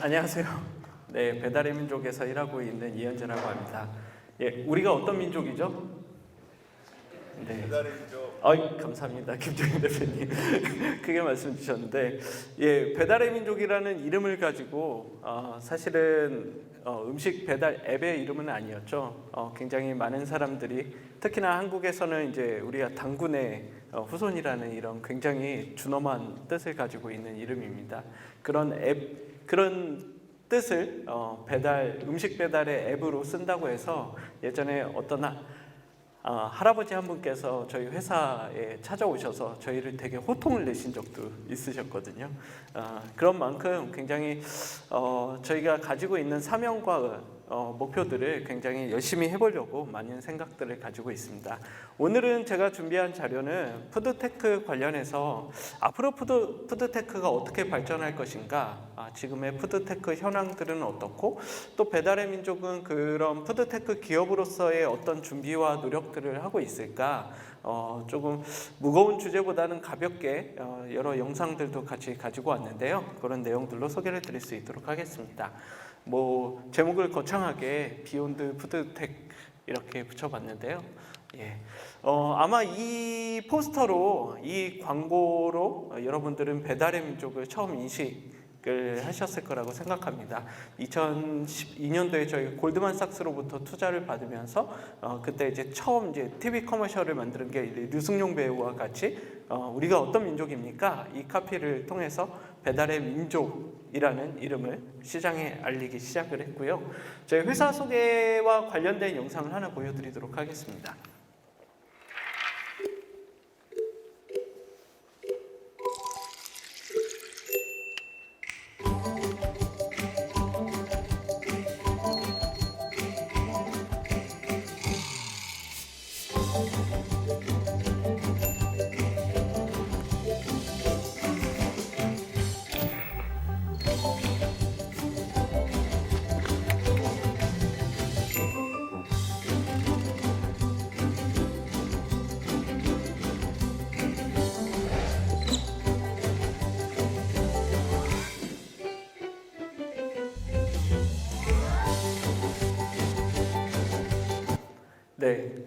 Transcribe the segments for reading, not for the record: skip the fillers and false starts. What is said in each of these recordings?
안녕하세요. 네, 배달의 민족에서 일하고 있는 이현재라고 합니다. 예, 우리가 어떤 민족이죠? 네. 배달의 민족. 감사합니다, 김종인 대표님. 크게 말씀 주셨는데, 예, 배달의 민족이라는 이름을 가지고 사실은 음식 배달 앱의 이름은 아니었죠. 굉장히 많은 사람들이 특히나 한국에서는 이제 우리가 당군의 후손이라는 이런 굉장히 준엄한 뜻을 가지고 있는 이름입니다. 그런 뜻을 음식 배달의 앱으로 쓴다고 해서 예전에 어떤 할아버지 한 분께서 저희 회사에 찾아오셔서 저희를 되게 호통을 내신 적도 있으셨거든요. 그런 만큼 굉장히 저희가 가지고 있는 사명과 목표들을 굉장히 열심히 해보려고 많은 생각들을 가지고 있습니다. 오늘은 제가 준비한 자료는 푸드테크 관련해서 앞으로 푸드테크가 어떻게 발전할 것인가, 지금의 푸드테크 현황들은 어떻고, 또 배달의 민족은 그런 푸드테크 기업으로서의 어떤 준비와 노력들을 하고 있을까, 조금 무거운 주제보다는 가볍게 여러 영상들도 같이 가지고 왔는데요. 그런 내용들로 소개를 드릴 수 있도록 하겠습니다. 제목을 거창하게 비욘드 푸드텍 이렇게 붙여봤는데요. 예. 아마 이 포스터로, 이 광고로 여러분들은 배달의 민족을 처음 인식을 하셨을 거라고 생각합니다. 2012년도에 저희 골드만삭스로부터 투자를 받으면서 그때 이제 처음 TV 커머셜을 만드는 게 류승룡 배우와 같이 우리가 어떤 민족입니까? 이 카피를 통해서 배달의 민족이라는 이름을 시장에 알리기 시작을 했고요. 저희 회사 소개와 관련된 영상을 하나 보여드리도록 하겠습니다. 네,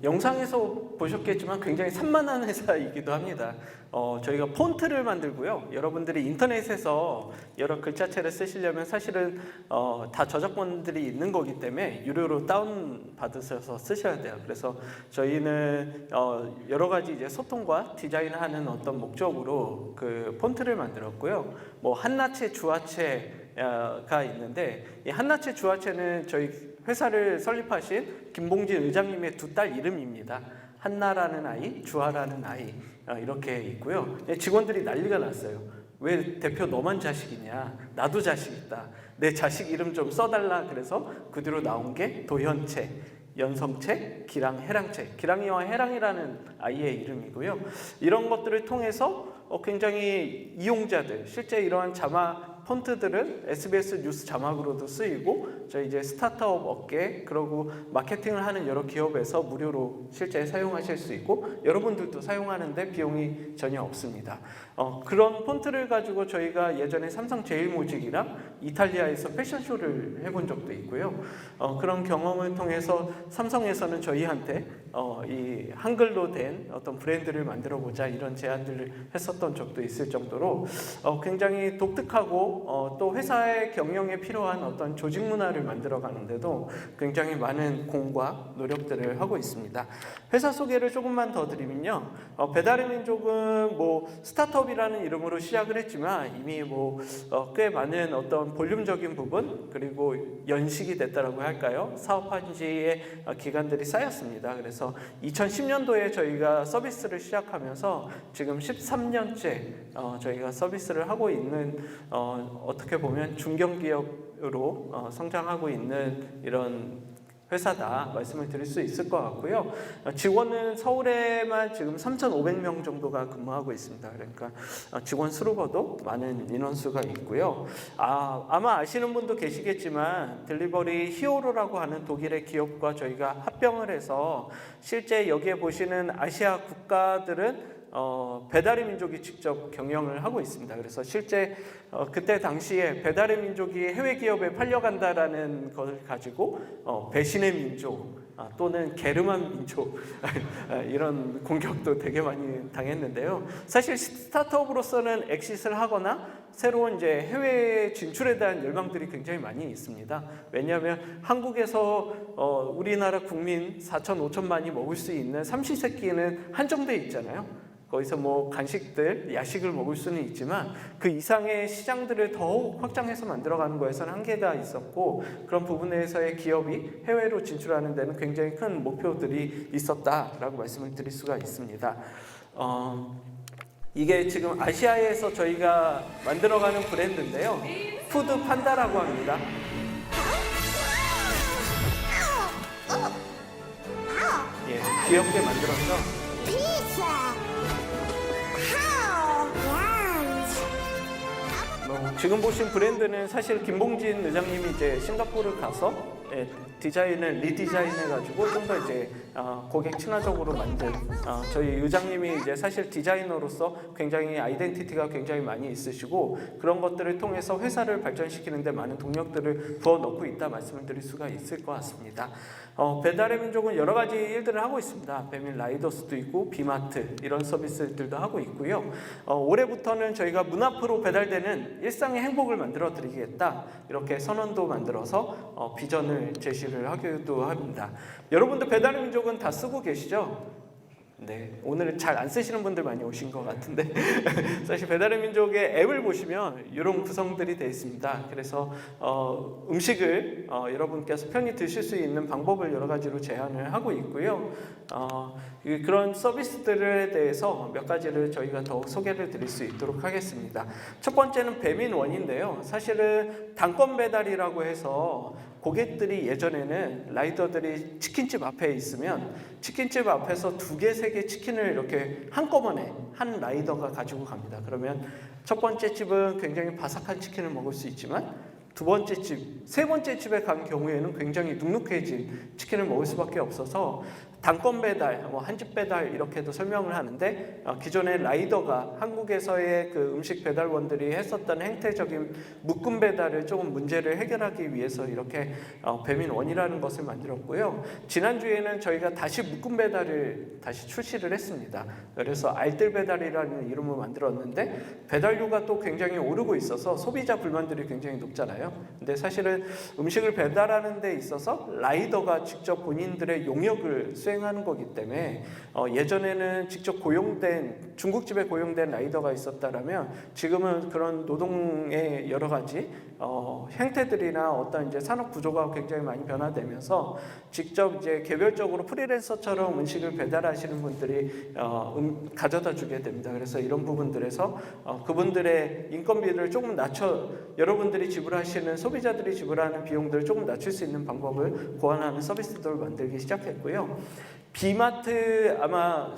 영상에서 보셨겠지만 굉장히 산만한 회사이기도 합니다. 저희가 폰트를 만들고요. 여러분들이 인터넷에서 여러 글자체를 쓰시려면 사실은 다 저작권들이 있는 거기 때문에 유료로 다운 받으셔서 쓰셔야 돼요. 그래서 저희는 여러 가지 이제 소통과 디자인하는 어떤 목적으로 그 폰트를 만들었고요. 한나체, 주화체가 있는데, 이 한나체, 주화체는 저희 회사를 설립하신 김봉진 의장님의 두 딸 이름입니다. 한나라는 아이, 주하라는 아이, 이렇게 있고요. 직원들이 난리가 났어요. 왜 대표 너만 자식이냐? 나도 자식 있다. 내 자식 이름 좀 써달라. 그래서 그 뒤로 나온 게 도현채, 연성채, 기랑, 해랑채. 기랑이와 해랑이라는 아이의 이름이고요. 이런 것들을 통해서 굉장히 이용자들, 실제 이러한 자막 폰트들은 SBS 뉴스 자막으로도 쓰이고, 저희 이제 스타트업 업계, 그리고 마케팅을 하는 여러 기업에서 무료로 실제 사용하실 수 있고, 여러분들도 사용하는데 비용이 전혀 없습니다. 그런 폰트를 가지고 저희가 예전에 삼성 제일모직이랑 이탈리아에서 패션쇼를 해본 적도 있고요. 그런 경험을 통해서 삼성에서는 저희한테 이 한글로 된 어떤 브랜드를 만들어 보자, 이런 제안들을 했었던 적도 있을 정도로 굉장히 독특하고, 또 회사의 경영에 필요한 어떤 조직 문화를 만들어 가는데도 굉장히 많은 공과 노력들을 하고 있습니다. 회사 소개를 조금만 더 드리면요. 배달의 민족은 스타트업이라는 이름으로 시작을 했지만 이미 꽤 많은 어떤 볼륨적인 부분, 그리고 연식이 됐다라고 할까요? 사업한 지의 기간들이 쌓였습니다. 그래서 2010년도에 저희가 서비스를 시작하면서 지금 13년째 저희가 서비스를 하고 있는, 어떻게 보면 중견기업으로 성장하고 있는 이런 회사다 말씀을 드릴 수 있을 것 같고요. 직원은 서울에만 지금 3,500명 정도가 근무하고 있습니다. 그러니까 직원 수로도 많은 인원수가 있고요. 아마 아시는 분도 계시겠지만 딜리버리 히어로라고 하는 독일의 기업과 저희가 합병을 해서 실제 여기에 보시는 아시아 국가들은 배달의 민족이 직접 경영을 하고 있습니다. 그래서 실제 그때 당시에 배달의 민족이 해외 기업에 팔려간다라는 것을 가지고 배신의 민족 또는 게르만 민족 이런 공격도 되게 많이 당했는데요. 사실 스타트업으로서는 엑싯을 하거나 새로운 이제 해외 진출에 대한 열망들이 굉장히 많이 있습니다. 왜냐하면 한국에서 우리나라 국민 4천, 5천만이 먹을 수 있는 삼시세끼는 한정돼 있잖아요. 거기서 뭐 간식들, 야식을 먹을 수는 있지만 그 이상의 시장들을 더욱 확장해서 만들어가는 거에서는 한계가 있었고 그런 부분에서의 기업이 해외로 진출하는 데는 굉장히 큰 목표들이 있었다라고 말씀을 드릴 수가 있습니다. 이게 지금 아시아에서 저희가 만들어가는 브랜드인데요. 푸드 판다라고 합니다. 예, 귀엽게 만들어서 지금 보신 브랜드는 사실 김봉진 의장님이 이제 싱가포르 가서 디자인을 리디자인해가지고 좀 더 이제 고객 친화적으로 만든 저희 의장님이 이제 사실 디자이너로서 굉장히 아이덴티티가 굉장히 많이 있으시고 그런 것들을 통해서 회사를 발전시키는데 많은 동력들을 부어넣고 있다 말씀을 드릴 수가 있을 것 같습니다. 배달의 민족은 여러 가지 일들을 하고 있습니다. 배민 라이더스도 있고 비마트 이런 서비스들도 하고 있고요. 올해부터는 저희가 문 앞으로 배달되는 일상의 행복을 만들어 드리겠다 이렇게 선언도 만들어서 비전을 제시를 하기도 합니다. 여러분들 배달의 민족은 다 쓰고 계시죠? 네, 오늘 잘 안 쓰시는 분들 많이 오신 것 같은데 사실 배달의 민족의 앱을 보시면 이런 구성들이 되어 있습니다. 그래서 음식을 여러분께서 편히 드실 수 있는 방법을 여러 가지로 제안을 하고 있고요. 그런 서비스들에 대해서 몇 가지를 저희가 더욱 소개를 드릴 수 있도록 하겠습니다. 첫 번째는 배민원인데요. 사실은 단건 배달이라고 해서 고객들이 예전에는 라이더들이 치킨집 앞에 있으면 치킨집 앞에서 2개, 3개 치킨을 이렇게 한꺼번에 한 라이더가 가지고 갑니다. 그러면 첫 번째 집은 굉장히 바삭한 치킨을 먹을 수 있지만 두 번째 집, 세 번째 집에 간 경우에는 굉장히 눅눅해진 치킨을 먹을 수밖에 없어서 단건 배달, 한 집 배달 이렇게도 설명을 하는데 기존의 라이더가 한국에서의 그 음식 배달원들이 했었던 행태적인 묶음 배달을 조금 문제를 해결하기 위해서 이렇게 배민원이라는 것을 만들었고요. 지난주에는 저희가 다시 묶음 배달을 다시 출시를 했습니다. 그래서 알뜰 배달이라는 이름을 만들었는데 배달료가 또 굉장히 오르고 있어서 소비자 불만들이 굉장히 높잖아요. 근데 사실은 음식을 배달하는 데 있어서 라이더가 직접 본인들의 용역을 수행하는 거기 때문에 예전에는 직접 고용된 중국집에 고용된 라이더가 있었다라면 지금은 그런 노동의 여러 가지 행태들이나 어떤 이제 산업 구조가 굉장히 많이 변화되면서 직접 이제 개별적으로 프리랜서처럼 음식을 배달하시는 분들이 가져다 주게 됩니다. 그래서 이런 부분들에서 그분들의 인건비를 조금 낮춰 여러분들이 지불하시는 소비자들이 지불하는 비용들을 조금 낮출 수 있는 방법을 고안하는 서비스들을 만들기 시작했고요. 비마트 아마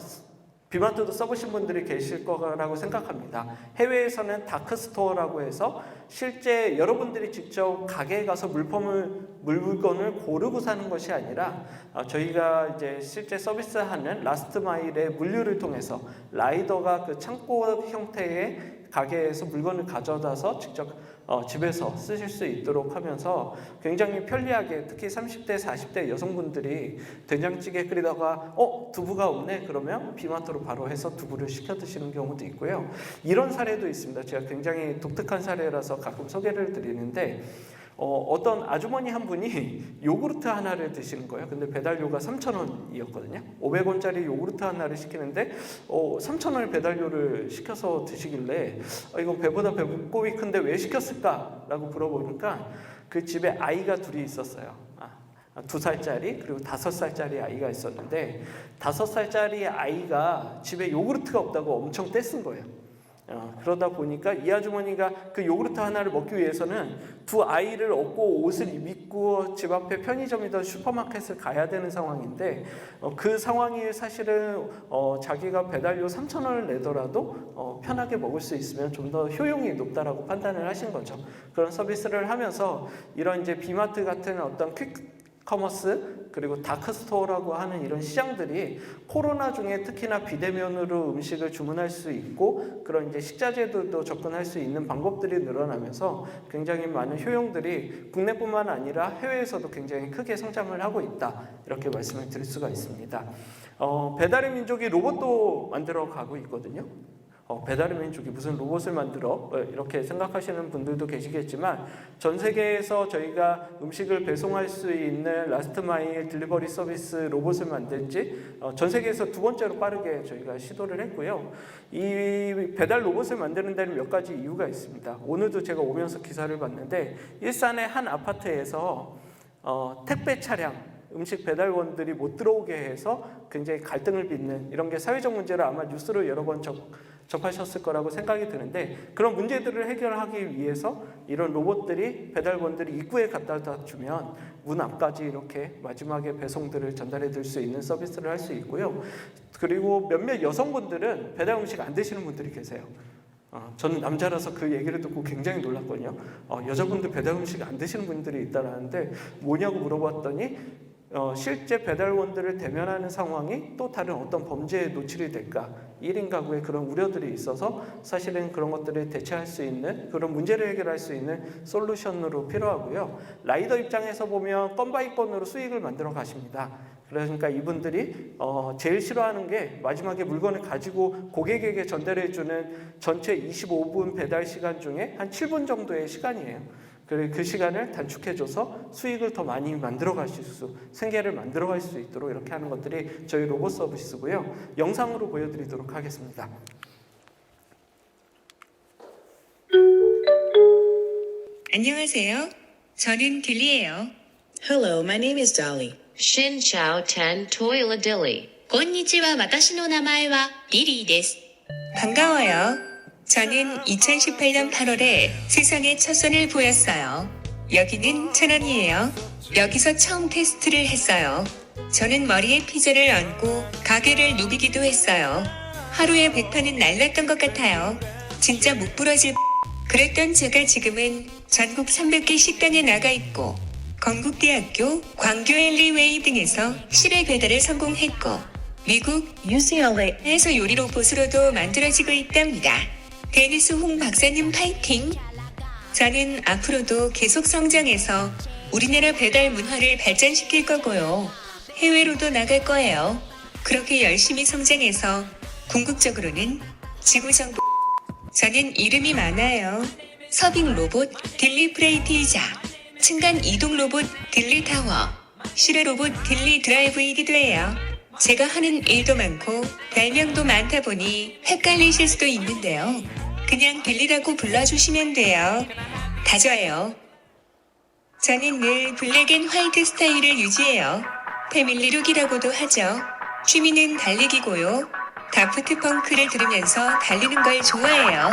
비마트도 써보신 분들이 계실 거라고 생각합니다. 해외에서는 다크스토어라고 해서 실제 여러분들이 직접 가게에 가서 물건을 고르고 사는 것이 아니라 저희가 이제 실제 서비스하는 라스트 마일의 물류를 통해서 라이더가 그 창고 형태의 가게에서 물건을 가져다서 직접 집에서 쓰실 수 있도록 하면서 굉장히 편리하게 특히 30대, 40대 여성분들이 된장찌개 끓이다가 두부가 없네 그러면 비마트로 바로 해서 두부를 시켜 드시는 경우도 있고요. 이런 사례도 있습니다. 제가 굉장히 독특한 사례라서 가끔 소개를 드리는데 어떤 아주머니 한 분이 요구르트 하나를 드시는 거예요. 근데 배달료가 3,000원이었거든요. 500원짜리 요구르트 하나를 시키는데 3,000원을 배달료를 시켜서 드시길래 이거 배보다 배꼽이 큰데 왜 시켰을까라고 물어보니까 그 집에 아이가 둘이 있었어요. 2살짜리 그리고 5살짜리 아이가 있었는데 5살짜리 아이가 집에 요구르트가 없다고 엄청 떼쓴 거예요. 그러다 보니까 이 아주머니가 그 요구르트 하나를 먹기 위해서는 두 아이를 업고 옷을 입고 집 앞에 편의점이든 슈퍼마켓을 가야 되는 상황인데 그 상황이 사실은 자기가 배달료 3,000원을 내더라도 편하게 먹을 수 있으면 좀 더 효용이 높다라고 판단을 하신 거죠. 그런 서비스를 하면서 이런 이제 비마트 같은 어떤 커머스 그리고 다크스토어라고 하는 이런 시장들이 코로나 중에 특히나 비대면으로 음식을 주문할 수 있고 그런 이제 식자재들도 접근할 수 있는 방법들이 늘어나면서 굉장히 많은 효용들이 국내뿐만 아니라 해외에서도 굉장히 크게 성장을 하고 있다 이렇게 말씀을 드릴 수가 있습니다. 배달의 민족이 로봇도 만들어 가고 있거든요. 배달의 민족이 무슨 로봇을 만들어 이렇게 생각하시는 분들도 계시겠지만 전 세계에서 저희가 음식을 배송할 수 있는 라스트 마일 딜리버리 서비스 로봇을 만든 지 전 세계에서 두 번째로 빠르게 저희가 시도를 했고요. 이 배달 로봇을 만드는 데는 몇 가지 이유가 있습니다. 오늘도 제가 오면서 기사를 봤는데 일산의 한 아파트에서 택배 차량 음식 배달원들이 못 들어오게 해서 굉장히 갈등을 빚는 이런 게 사회적 문제를 아마 뉴스로 여러 번 접하셨을 거라고 생각이 드는데 그런 문제들을 해결하기 위해서 이런 로봇들이 배달원들이 입구에 갖다 주면 문 앞까지 이렇게 마지막에 배송들을 전달해 줄 수 있는 서비스를 할 수 있고요. 그리고 몇몇 여성분들은 배달 음식 안 드시는 분들이 계세요. 저는 남자라서 그 얘기를 듣고 굉장히 놀랐거든요. 여자분들 배달 음식 안 드시는 분들이 있다라는데 뭐냐고 물어봤더니 실제 배달원들을 대면하는 상황이 또 다른 어떤 범죄에 노출이 될까 1인 가구의 그런 우려들이 있어서 사실은 그런 것들을 대체할 수 있는 그런 문제를 해결할 수 있는 솔루션으로 필요하고요. 라이더 입장에서 보면 건 바이 건으로 수익을 만들어 가십니다. 그러니까 이분들이 제일 싫어하는 게 마지막에 물건을 가지고 고객에게 전달해주는 전체 25분 배달 시간 중에 한 7분 정도의 시간이에요. 그 시간을 단축해줘서 수익을 더 많이 만들어 가실 생계를 만들어 갈 수 있도록 이렇게 하는 것들이 저희 로봇 서비스고요. 영상으로 보여드리도록 하겠습니다. 안녕하세요. 저는 딜리예요. Hello, my name is Dolly. Shin Chao Ten Toilet Dilly. こんにちは。私の名前はリリーです. 반가워요. 저는 2018년 8월에 세상에 첫 손을 보였어요. 여기는 천안이에요. 여기서 처음 테스트를 했어요. 저는 머리에 피자를 얹고 가게를 누비기도 했어요. 하루에 100판은 날랐던 것 같아요. 진짜 목 부러질 그랬던 제가 지금은 전국 300개 식당에 나가 있고 건국대학교, 광교 엘리웨이 등에서 실외 배달을 성공했고 미국 UCLA에서 요리 로봇으로도 만들어지고 있답니다. 데니스 홍 박사님 파이팅! 저는 앞으로도 계속 성장해서 우리나라 배달 문화를 발전시킬 거고요. 해외로도 나갈 거예요. 그렇게 열심히 성장해서 궁극적으로는 지구정부. 저는 이름이 많아요. 서빙 로봇 딜리 프레이티자, 층간 이동 로봇 딜리 타워, 실외 로봇 딜리 드라이브이기도 해요. 제가 하는 일도 많고 별명도 많다 보니 헷갈리실 수도 있는데요. 그냥 딜리라고 불러주시면 돼요. 다 좋아요. 저는 늘 블랙 앤 화이트 스타일을 유지해요. 패밀리룩이라고도 하죠. 취미는 달리기고요. 다프트 펑크를 들으면서 달리는 걸 좋아해요.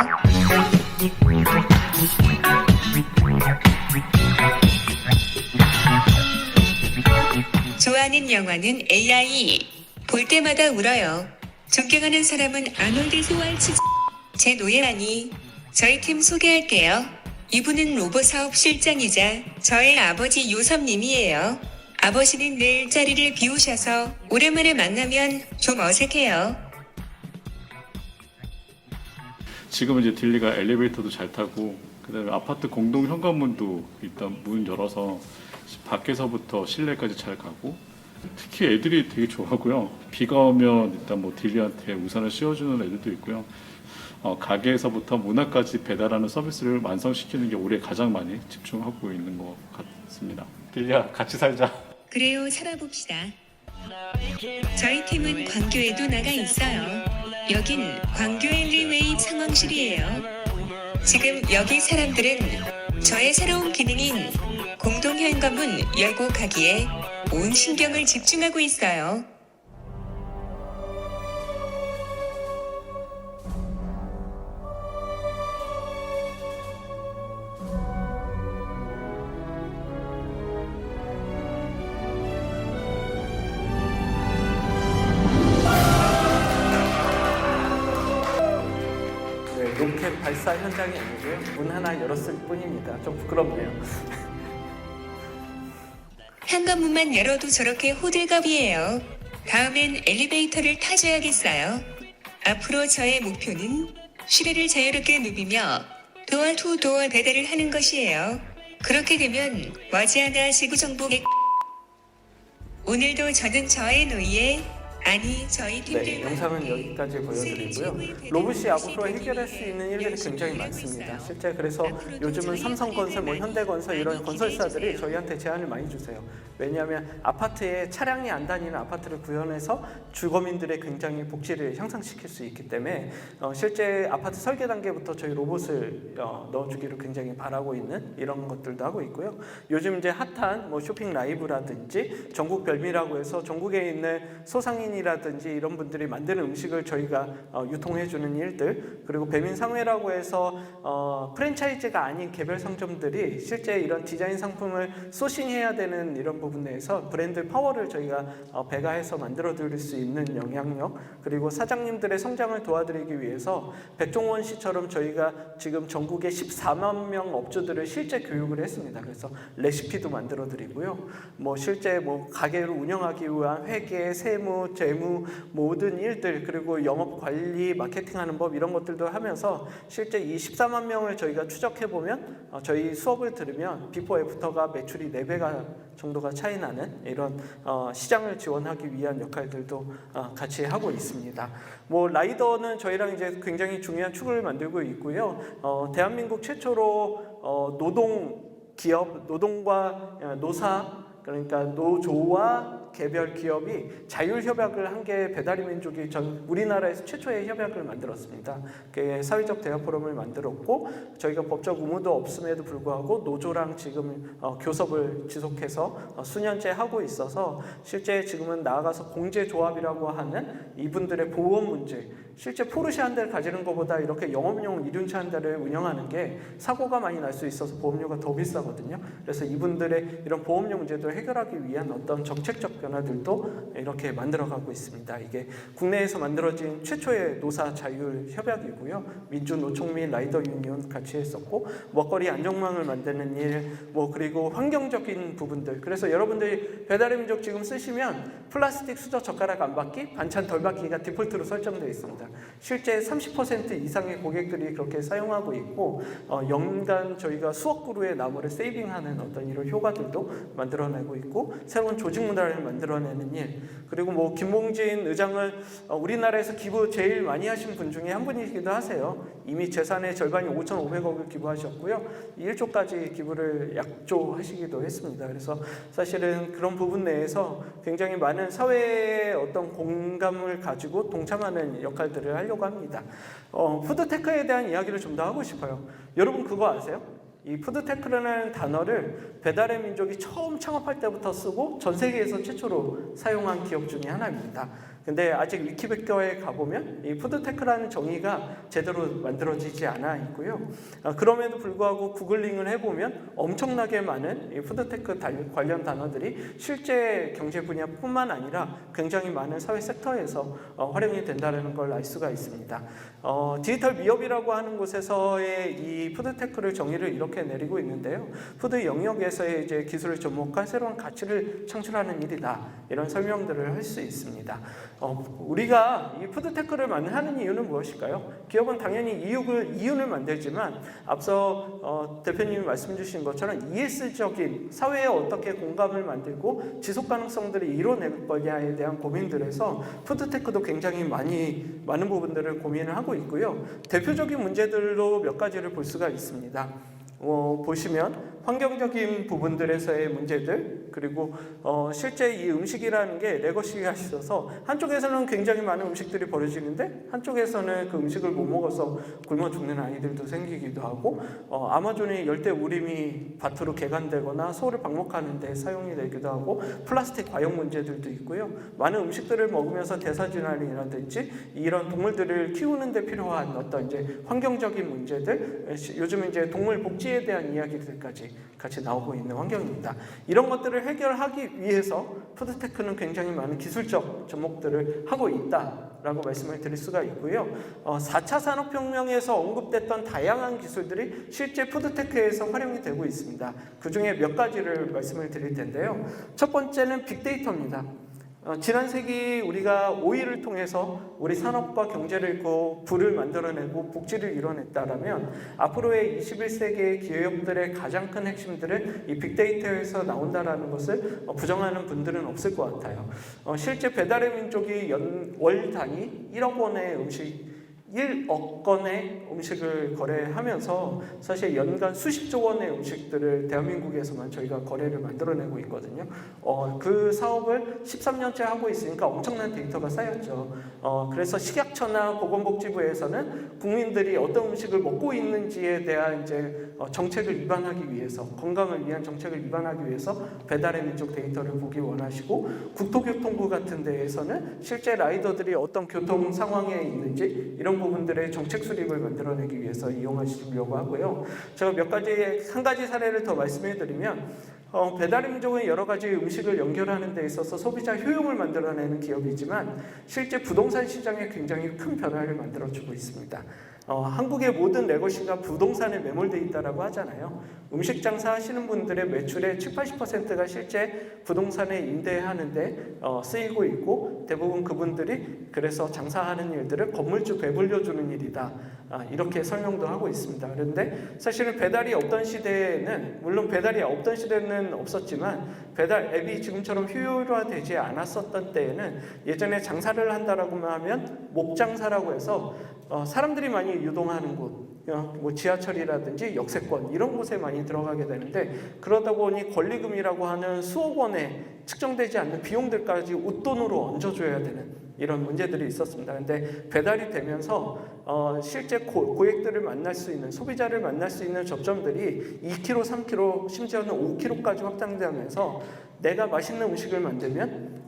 좋아하는 영화는 AI. 볼 때마다 울어요. 존경하는 사람은 아놀드 스왈츠. 제 노예라니. 저희 팀 소개할게요. 이분은 로봇 사업 실장이자 저의 아버지 요섭님이에요. 아버지는 늘 자리를 비우셔서 오랜만에 만나면 좀 어색해요. 지금은 이제 딜리가 엘리베이터도 잘 타고 그다음에 아파트 공동 현관문도 일단 문 열어서 밖에서부터 실내까지 잘 가고 특히 애들이 되게 좋아하고요. 비가 오면 일단 뭐 딜리한테 우산을 씌워주는 애들도 있고요. 가게에서부터 문화까지 배달하는 서비스를 완성시키는 게 올해 가장 많이 집중하고 있는 것 같습니다. 딜리야, 같이 살자. 그래요, 살아봅시다. 저희 팀은 광교에도 나가 있어요. 여긴 광교 엘리웨이 상황실이에요. 지금 여기 사람들은 저의 새로운 기능인 공동 현관문 열고 가기에 온 신경을 집중하고 있어요. 로켓 발사 현장이 아니고요. 문 하나 열었을 뿐입니다. 좀 부끄럽네요. 현관문만 열어도 저렇게 호들갑이에요. 다음엔 엘리베이터를 타줘야겠어요. 앞으로 저의 목표는 시계를 자유롭게 누비며 도어 투 도어 배달을 하는 것이에요. 그렇게 되면 머지않아 지구 정복에 오늘도 저는 저의 노예 아니 저희 팀들 네, 영상은 여기까지 보여드리고요. 로봇이 앞으로 해결할 수 있는 일들이 굉장히 많습니다. 실제 그래서 요즘은 삼성건설, 현대건설 이런 건설사들이 저희한테 제안을 많이 주세요. 왜냐하면 아파트에 차량이 안 다니는 아파트를 구현해서 주거민들의 굉장히 복지를 향상시킬 수 있기 때문에 실제 아파트 설계 단계부터 저희 로봇을 넣어주기를 굉장히 바라고 있는 이런 것들도 하고 있고요. 요즘 이제 핫한 쇼핑 라이브라든지 전국 별미라고 해서 전국에 있는 소상인이라든지 이런 분들이 만드는 음식을 저희가 유통해주는 일들, 그리고 배민상회라고 해서 프랜차이즈가 아닌 개별 상점들이 실제 이런 디자인 상품을 소싱해야 되는 이런 부분에서 브랜드 파워를 저희가 배가해서 만들어 드릴 수 있는 영향력, 그리고 사장님들의 성장을 도와드리기 위해서 백종원 씨처럼 저희가 지금 전국에 14만 명 업주들을 실제 교육을 했습니다. 그래서 레시피도 만들어 드리고요. 실제 가게를 운영하기 위한 회계, 세무, 재무 모든 일들, 그리고 영업 관리, 마케팅하는 법 이런 것들도 하면서 실제 이 14만 명을 저희가 추적해 보면 저희 수업을 들으면 비포 애프터가 매출이 4배가 정도가 차이 나는 이런 시장을 지원하기 위한 역할들도 같이 하고 있습니다. 라이더는 저희랑 이제 굉장히 중요한 축을 만들고 있고요. 대한민국 최초로 노동과 노사, 그러니까 노조와 개별 기업이 자율협약을 한 게 배달의민족이 우리나라에서 최초의 협약을 만들었습니다. 사회적 대화 포럼을 만들었고 저희가 법적 의무도 없음에도 불구하고 노조랑 지금 교섭을 지속해서 수년째 하고 있어서 실제 지금은 나아가서 공제조합이라고 하는 이분들의 보험 문제, 실제 포르쉐 한 대를 가지는 것보다 이렇게 영업용 이륜차 한 대를 운영하는 게 사고가 많이 날 수 있어서 보험료가 더 비싸거든요. 그래서 이분들의 이런 보험료 문제도 해결하기 위한 어떤 정책적 변화들도 이렇게 만들어가고 있습니다. 이게 국내에서 만들어진 최초의 노사 자율 협약이고요. 민주노총 및 라이더 유니온 같이 했었고, 먹거리 안정망을 만드는 일, 그리고 환경적인 부분들. 그래서 여러분들이 배달의 민족 지금 쓰시면 플라스틱 수저 젓가락 안 받기, 반찬 덜 받기가 디폴트로 설정되어 있습니다. 실제 30% 이상의 고객들이 그렇게 사용하고 있고, 연간 저희가 수억 그루의 나무를 세이빙하는 어떤 이런 효과들도 만들어내고 있고, 새로운 조직 문화를 만들어내는 일, 그리고 김봉진 의장을 우리나라에서 기부 제일 많이 하신 분 중에 한 분이기도 하세요. 이미 재산의 절반이 5,500억을 기부하셨고요. 1조까지 기부를 약조하시기도 했습니다. 그래서 사실은 그런 부분 내에서 굉장히 많은 사회의 어떤 공감을 가지고 동참하는 역할들을 하려고 합니다. 푸드테크에 대한 이야기를 좀 더 하고 싶어요. 여러분 그거 아세요? 이 푸드테크라는 단어를 배달의 민족이 처음 창업할 때부터 쓰고 전 세계에서 최초로 사용한 기업 중에 하나입니다. 근데 아직 위키백과에 가보면 이 푸드테크라는 정의가 제대로 만들어지지 않아 있고요. 그럼에도 불구하고 구글링을 해보면 엄청나게 많은 이 푸드테크 관련 단어들이 실제 경제 분야뿐만 아니라 굉장히 많은 사회 섹터에서 활용이 된다는 걸 알 수가 있습니다. 디지털 미업이라고 하는 곳에서의 이 푸드테크를 정의를 이렇게 내리고 있는데요. 푸드 영역에서의 이제 기술을 접목한 새로운 가치를 창출하는 일이다. 이런 설명들을 할 수 있습니다. 우리가 이 푸드테크를 하는 이유는 무엇일까요? 기업은 당연히 이윤을 만들지만 앞서 대표님이 말씀 주신 것처럼 ES적인 사회에 어떻게 공감을 만들고 지속 가능성들을 이뤄낼 거냐에 대한 고민들에서 푸드테크도 굉장히 많은 부분들을 고민을 하고 있고요. 대표적인 문제들로 몇 가지를 볼 수가 있습니다. 보시면 환경적인 부분들에서의 문제들, 그리고 실제 이 음식이라는 게 레거시가 있어서 한쪽에서는 굉장히 많은 음식들이 버려지는데 한쪽에서는 그 음식을 못 먹어서 굶어 죽는 아이들도 생기기도 하고, 아마존의 열대 우림이 밭으로 개간되거나 소를 방목하는 데 사용이 되기도 하고, 플라스틱 과용 문제들도 있고요. 많은 음식들을 먹으면서 대사질환이라든지 이런 동물들을 키우는 데 필요한 어떤 이제 환경적인 문제들, 요즘 이제 동물 복지에 대한 이야기들까지 같이 나오고 있는 환경입니다. 이런 것들을 해결하기 위해서 푸드테크는 굉장히 많은 기술적 접목들을 하고 있다. 라고 말씀을 드릴 수가 있고요. 4차 산업혁명에서 언급됐던 다양한 기술들이 실제 푸드테크에서 활용이 되고 있습니다. 그 중에 몇 가지를 말씀을 드릴 텐데요. 첫 번째는 빅데이터입니다. 지난 세기 우리가 오일을 통해서 우리 산업과 경제를 이끌고 부를 만들어내고 복지를 이뤄냈다라면 앞으로의 21세기의 기업들의 가장 큰 핵심들은 이 빅데이터에서 나온다라는 것을 부정하는 분들은 없을 것 같아요. 실제 배달의 민족이 월 단위 1억 원의 음식 1억 건의 음식을 거래하면서 사실 연간 수십조 원의 음식들을 대한민국에서만 저희가 거래를 만들어내고 있거든요. 그 사업을 13년째 하고 있으니까 엄청난 데이터가 쌓였죠. 그래서 식약처나 보건복지부에서는 국민들이 어떤 음식을 먹고 있는지에 대한 이제 정책을 위반하기 위해서 건강을 위한 정책을 위반하기 위해서 배달의 민족 데이터를 보기 원하시고 국토교통부 같은 데에서는 실제 라이더들이 어떤 교통 상황에 있는지 이런 부분들의 정책 수립을 만들어내기 위해서 이용하시려고 하고요. 제가 한 가지 사례를 더 말씀해드리면 배달의 민족은 여러 가지 음식을 연결하는 데 있어서 소비자 효용을 만들어내는 기업이지만 실제 부동산 시장에 굉장히 큰 변화를 만들어주고 있습니다. 한국의 모든 레거시가 부동산에 매몰되어 있다고 하잖아요. 음식 장사 하시는 분들의 매출의 70-80%가 실제 부동산에 임대하는데 쓰이고 있고 대부분 그분들이 그래서 장사하는 일들을 건물주 배불려주는 일이다. 이렇게 설명도 하고 있습니다. 그런데 사실은 배달이 없던 시대에는 물론 배달이 없던 시대는 없었지만 배달 앱이 지금처럼 효율화되지 않았었던 때에는 예전에 장사를 한다라고만 하면 목장사라고 해서 사람들이 많이 유동하는 곳, 뭐 지하철이라든지 역세권 이런 곳에 많이 들어가게 되는데 그러다 보니 권리금이라고 하는 수억 원에 측정되지 않는 비용들까지 웃돈으로 얹어줘야 되는 이런 문제들이 있었습니다. 그런데 배달이 되면서 실제 고객들을 만날 수 있는 소비자를 만날 수 있는 접점들이 2km, 3km, 심지어는 5km까지 확장되면서 내가 맛있는 음식을 만들면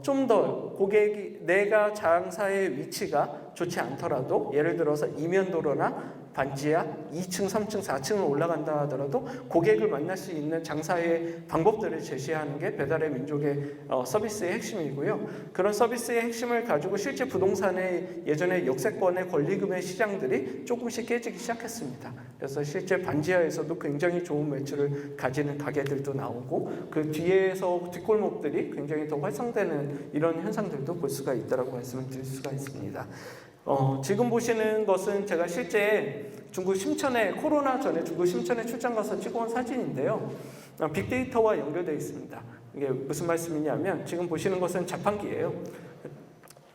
좀 더 고객이 내가 장사의 위치가 좋지 않더라도 예를 들어서 이면도로나 반지하 2층, 3층, 4층을 올라간다 하더라도 고객을 만날 수 있는 장사의 방법들을 제시하는 게 배달의 민족의 서비스의 핵심이고요. 그런 서비스의 핵심을 가지고 실제 부동산의 예전에 역세권의 권리금의 시장들이 조금씩 깨지기 시작했습니다. 그래서 실제 반지하에서도 굉장히 좋은 매출을 가지는 가게들도 나오고 그 뒤에서 뒷골목들이 굉장히 더 활성되는 이런 현상들도 볼 수가 있다고 말씀을 드릴 수가 있습니다. 지금 보시는 것은 제가 실제 중국 심천에 코로나 전에 중국 심천에 출장 가서 찍어온 사진인데요. 빅데이터와 연결되어 있습니다. 이게 무슨 말씀이냐면 지금 보시는 것은 자판기예요.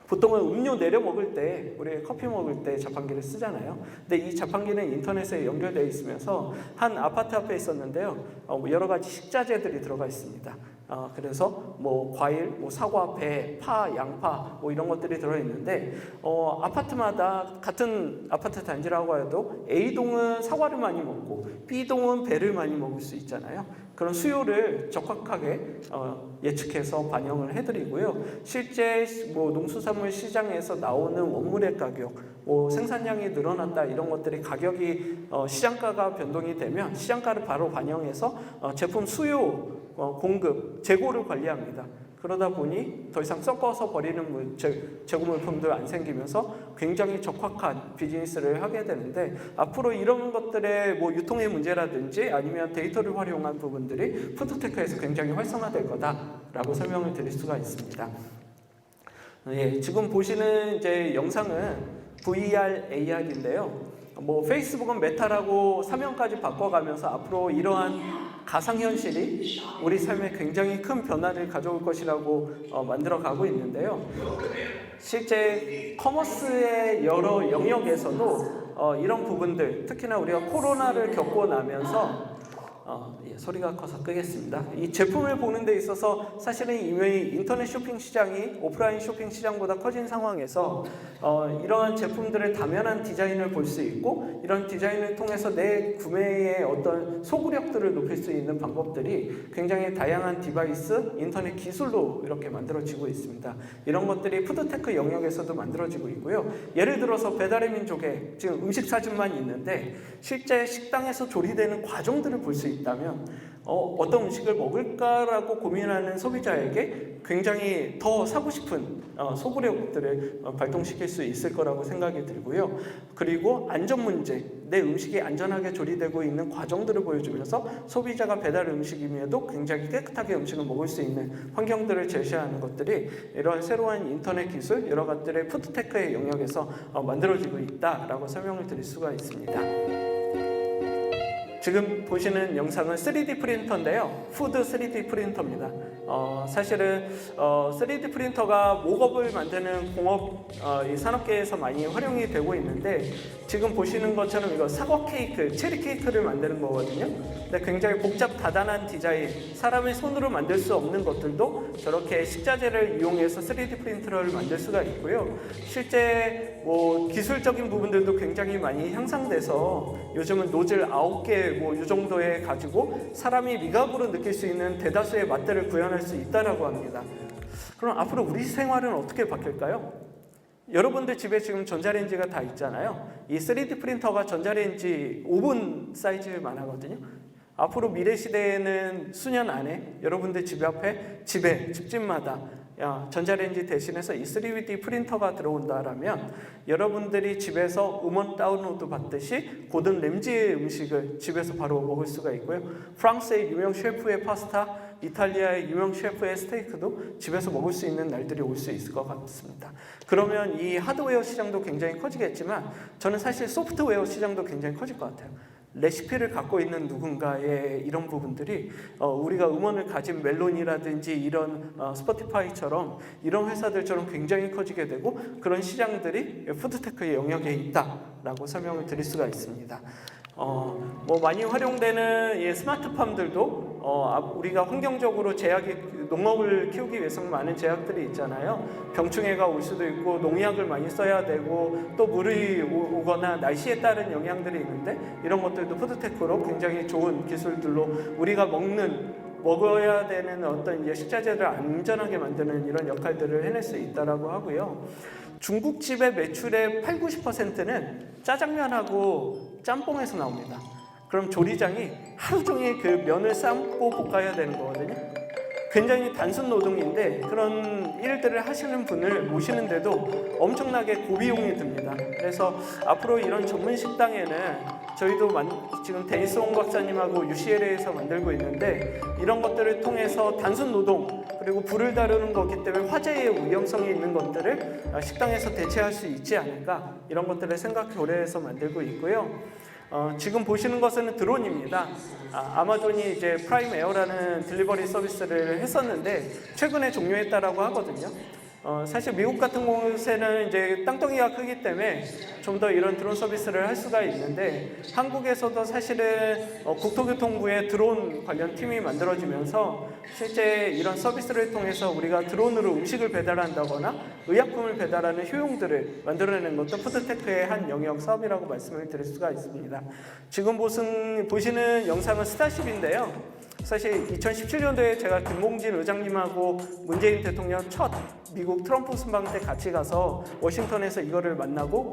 보통은 음료 내려 먹을 때 우리 커피 먹을 때 자판기를 쓰잖아요. 근데 이 자판기는 인터넷에 연결되어 있으면서 한 아파트 앞에 있었는데요. 여러 가지 식자재들이 들어가 있습니다. 그래서 뭐 과일, 뭐 사과, 배, 파, 양파 뭐 이런 것들이 들어 있는데 아파트마다 같은 아파트 단지라고 해도 A동은 사과를 많이 먹고 B동은 배를 많이 먹을 수 있잖아요. 그런 수요를 적확하게 예측해서 반영을 해드리고요. 실제 뭐 농수산물 시장에서 나오는 원물의 가격, 뭐 생산량이 늘어난다 이런 것들이 가격이 시장가가 변동이 되면 시장가를 바로 반영해서 제품 수요, 공급, 재고를 관리합니다. 그러다 보니 더 이상 섞어서 버리는 재고물품들 안 생기면서 굉장히 적확한 비즈니스를 하게 되는데 앞으로 이런 것들의 뭐 유통의 문제라든지 아니면 데이터를 활용한 부분들이 푸드테크에서 굉장히 활성화될 거다라고 설명을 드릴 수가 있습니다. 예, 지금 보시는 이제 영상은 VR, AR인데요. 뭐 페이스북은 메타라고 사명까지 바꿔가면서 앞으로 이러한 가상현실이 우리 삶에 굉장히 큰 변화를 가져올 것이라고 만들어가고 있는데요. 실제 커머스의 여러 영역에서도 이런 부분들, 특히나 우리가 코로나를 겪고 나면서 소리가 커서 끄겠습니다. 이 제품을 보는 데 있어서 사실은 이미 인터넷 쇼핑 시장이 오프라인 쇼핑 시장보다 커진 상황에서 이러한 제품들의 다면한 디자인을 볼 수 있고 이런 디자인을 통해서 내 구매의 어떤 소구력들을 높일 수 있는 방법들이 굉장히 다양한 디바이스, 인터넷 기술로 이렇게 만들어지고 있습니다. 이런 것들이 푸드테크 영역에서도 만들어지고 있고요. 예를 들어서 배달의 민족에 지금 음식 사진만 있는데 실제 식당에서 조리되는 과정들을 볼 수 있다면 어떤 음식을 먹을까라고 고민하는 소비자에게 굉장히 더 사고 싶은 소구력들을 발동시킬 수 있을 거라고 생각이 들고요. 그리고 안전 문제, 내 음식이 안전하게 조리되고 있는 과정들을 보여주면서 소비자가 배달 음식임에도 굉장히 깨끗하게 음식을 먹을 수 있는 환경들을 제시하는 것들이 이런 새로운 인터넷 기술, 여러 가지들의 푸드테크의 영역에서 만들어지고 있다라고 설명을 드릴 수가 있습니다. 지금 보시는 영상은 3D 프린터인데요. 푸드 3D 프린터입니다. 사실은 3D 프린터가 목업을 만드는 공업 이 산업계에서 많이 활용이 되고 있는데 지금 보시는 것처럼 이거 사과 케이크, 체리 케이크를 만드는 거거든요. 근데 굉장히 복잡 다단한 디자인, 사람의 손으로 만들 수 없는 것들도 저렇게 식자재를 이용해서 3D 프린터를 만들 수가 있고요. 실제 뭐 기술적인 부분들도 굉장히 많이 향상돼서 요즘은 노즐 9개 이 정도에 가지고 사람이 미각으로 느낄 수 있는 대다수의 맛들을 구현할 수 있다라고 합니다. 그럼 앞으로 우리 생활은 어떻게 바뀔까요? 여러분들 집에 지금 전자레인지가 다 있잖아요. 이 3D 프린터가 전자레인지 오븐 사이즈만 하거든요. 앞으로 미래 시대에는 수년 안에 여러분들 집 앞에 집집마다 전자레인지 대신해서 이 3D 프린터가 들어온다라면 여러분들이 집에서 음원 다운로드 받듯이 고든 램지의 음식을 집에서 바로 먹을 수가 있고요. 프랑스의 유명 셰프의 파스타, 이탈리아의 유명 셰프의 스테이크도 집에서 먹을 수 있는 날들이 올 수 있을 것 같습니다. 그러면 이 하드웨어 시장도 굉장히 커지겠지만 저는 사실 소프트웨어 시장도 굉장히 커질 것 같아요. 레시피를 갖고 있는 누군가의 이런 부분들이 우리가 음원을 가진 멜론이라든지 이런 스포티파이처럼 이런 회사들처럼 굉장히 커지게 되고 그런 시장들이 푸드테크의 영역에 있다라고 설명을 드릴 수가 있습니다. 뭐 많이 활용되는 이 스마트팜들도 우리가 환경적으로 농업을 키우기 위해서 많은 제약들이 있잖아요. 병충해가 올 수도 있고 농약을 많이 써야 되고 또 물이 오거나 날씨에 따른 영향들이 있는데 이런 것들도 푸드테크로 굉장히 좋은 기술들로 우리가 먹어야 되는 어떤 이제 식자재를 안전하게 만드는 이런 역할들을 해낼 수 있다라고 하고요. 중국집의 매출의 80~90%는 짜장면하고 짬뽕에서 나옵니다. 그럼 조리장이 하루 종일 그 면을 삶고 볶아야 되는 거거든요. 굉장히 단순 노동인데 그런 일들을 하시는 분을 모시는데도 엄청나게 고비용이 듭니다. 그래서 앞으로 이런 전문 식당에는 저희도 지금 데니스 홍 박사님하고 UCLA에서 만들고 있는데 이런 것들을 통해서 단순 노동 그리고 불을 다루는 거기 때문에 화재의 위험성이 있는 것들을 식당에서 대체할 수 있지 않을까 이런 것들을 생각 고려해서 만들고 있고요. 지금 보시는 것은 드론입니다. 아마존이 이제 프라임 에어라는 딜리버리 서비스를 했었는데 최근에 종료했다라고 하거든요. 사실 미국 같은 곳에는 이제 땅덩이가 크기 때문에 좀 더 이런 드론 서비스를 할 수가 있는데 한국에서도 사실은 국토교통부의 드론 관련 팀이 만들어지면서 실제 이런 서비스를 통해서 우리가 드론으로 음식을 배달한다거나 의약품을 배달하는 효용들을 만들어내는 것도 푸드테크의 한 영역 사업이라고 말씀을 드릴 수가 있습니다. 지금 보시는 영상은 스타쉽인데요. 사실 2017년도에 제가 김봉진 의장님하고 문재인 대통령 첫 미국 트럼프 순방 때 같이 가서 워싱턴에서 이거를 만나고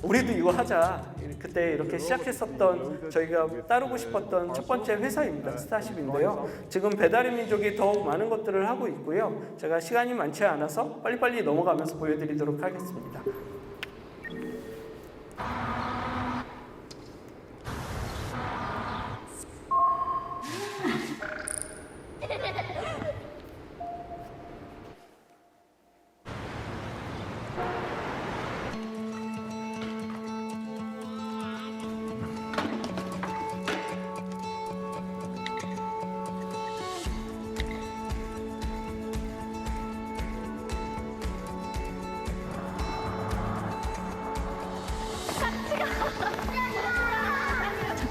우리도 이거 하자. 그때 이렇게 시작했었던 저희가 따르고 싶었던 첫 번째 회사입니다. 스타쉽인데요. 지금 배달의 민족이 더욱 많은 것들을 하고 있고요. 제가 시간이 많지 않아서 빨리빨리 넘어가면서 보여드리도록 하겠습니다.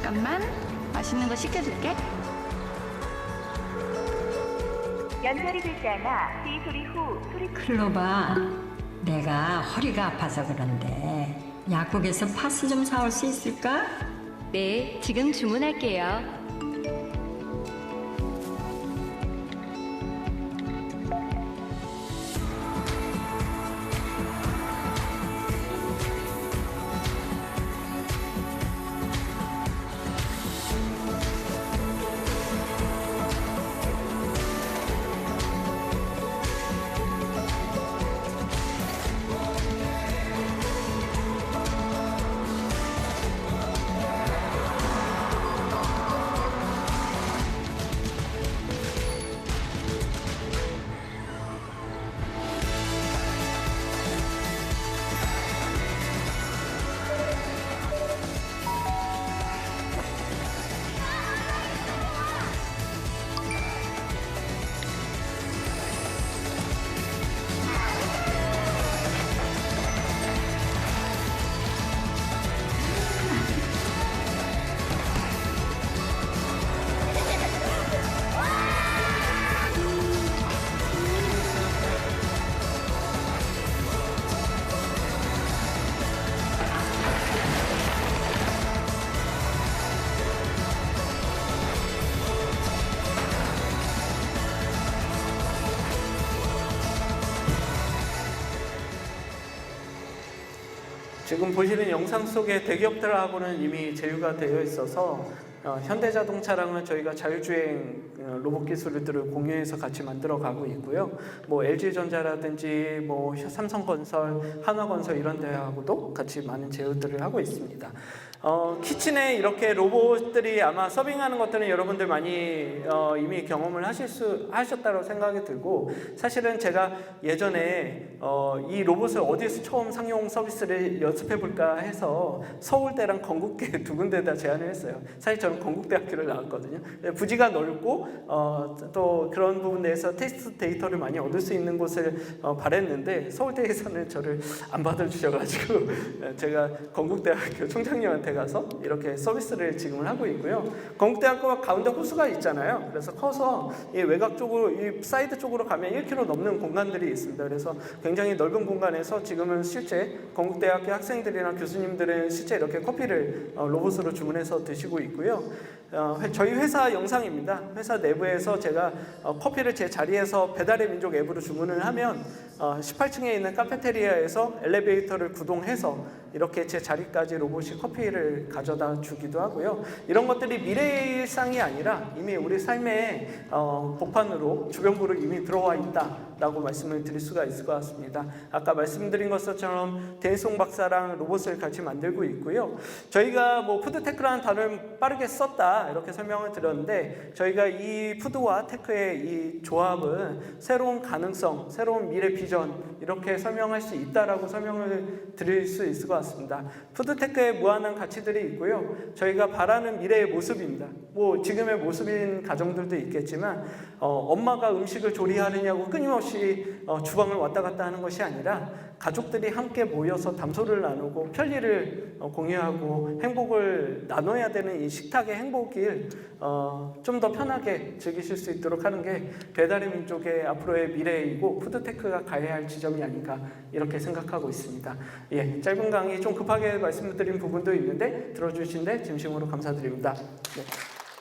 잠깐만, 맛있는 거 시켜줄게. 연결이 되지 않아 삐 소리 후 소리 클로바, 내가 허리가 아파서 그런데 약국에서 파스 좀 사올 수 있을까? 네, 지금 주문할게요. 지금 보시는 영상 속의 대기업들하고는 이미 제휴가 되어 있어서 현대자동차랑은 저희가 자율주행 로봇 기술들을 공유해서 같이 만들어 가고 있고요. 뭐 LG전자라든지 뭐 삼성건설, 한화건설 이런 데하고도 같이 많은 제휴들을 하고 있습니다. 키친에 이렇게 로봇들이 아마 서빙하는 것들은 여러분들 많이 이미 경험을 하셨다고 생각이 들고, 사실은 제가 예전에 이 로봇을 어디에서 처음 상용 서비스를 연습해 볼까 해서 서울대랑 건국대 두 군데다 제안을 했어요. 사실 저는 건국대학교를 나왔거든요. 부지가 넓고 또 그런 부분에서 테스트 데이터를 많이 얻을 수 있는 곳을 바랬는데 서울대에서는 저를 안 받아주셔가지고 제가 건국대학교 총장님한테 가서 이렇게 서비스를 지금을 하고 있고요. 건국대학교가 가운데 호수가 있잖아요. 그래서 커서 이 외곽 쪽으로, 이 사이드 쪽으로 가면 1km 넘는 공간들이 있습니다. 그래서 굉장히 넓은 공간에서 지금은 실제 건국대학교 학생들이나 교수님들은 실제 이렇게 커피를 로봇으로 주문해서 드시고 있고요. 저희 회사 영상입니다. 회사 내부에서 제가 커피를 제 자리에서 배달의 민족 앱으로 주문을 하면 18층에 있는 카페테리아에서 엘리베이터를 구동해서 이렇게 제 자리까지 로봇이 커피를 가져다 주기도 하고요. 이런 것들이 미래의 일상이 아니라 이미 우리 삶의 복판으로 주변부로 이미 들어와 있다라고 말씀을 드릴 수가 있을 것 같습니다. 아까 말씀드린 것처럼 데니송 박사랑 로봇을 같이 만들고 있고요. 저희가 뭐 푸드테크라는 단어를 빠르게 썼다 이렇게 설명을 드렸는데, 저희가 이 푸드와 테크의 이 조합은 새로운 가능성, 새로운 미래 비전 이렇게 설명할 수 있다라고 설명을 드릴 수 있을 것 같습니다. 푸드테크에 무한한 가치들이 있고요. 저희가 바라는 미래의 모습입니다. 뭐 지금의 모습인 가정들도 있겠지만 엄마가 음식을 조리하느냐고 끊임없이 주방을 왔다 갔다 하는 것이 아니라 가족들이 함께 모여서 담소를 나누고 편리를 공유하고 행복을 나눠야 되는 이 식탁의 행복을 좀 더 편하게 즐기실 수 있도록 하는 게 배달의 민족의 앞으로의 미래이고 푸드테크가 가야 할 지점이 아닌가 이렇게 생각하고 있습니다. 예, 짧은 강의 좀 급하게 말씀드린 부분도 있는데 들어주신 데 진심으로 감사드립니다. 네.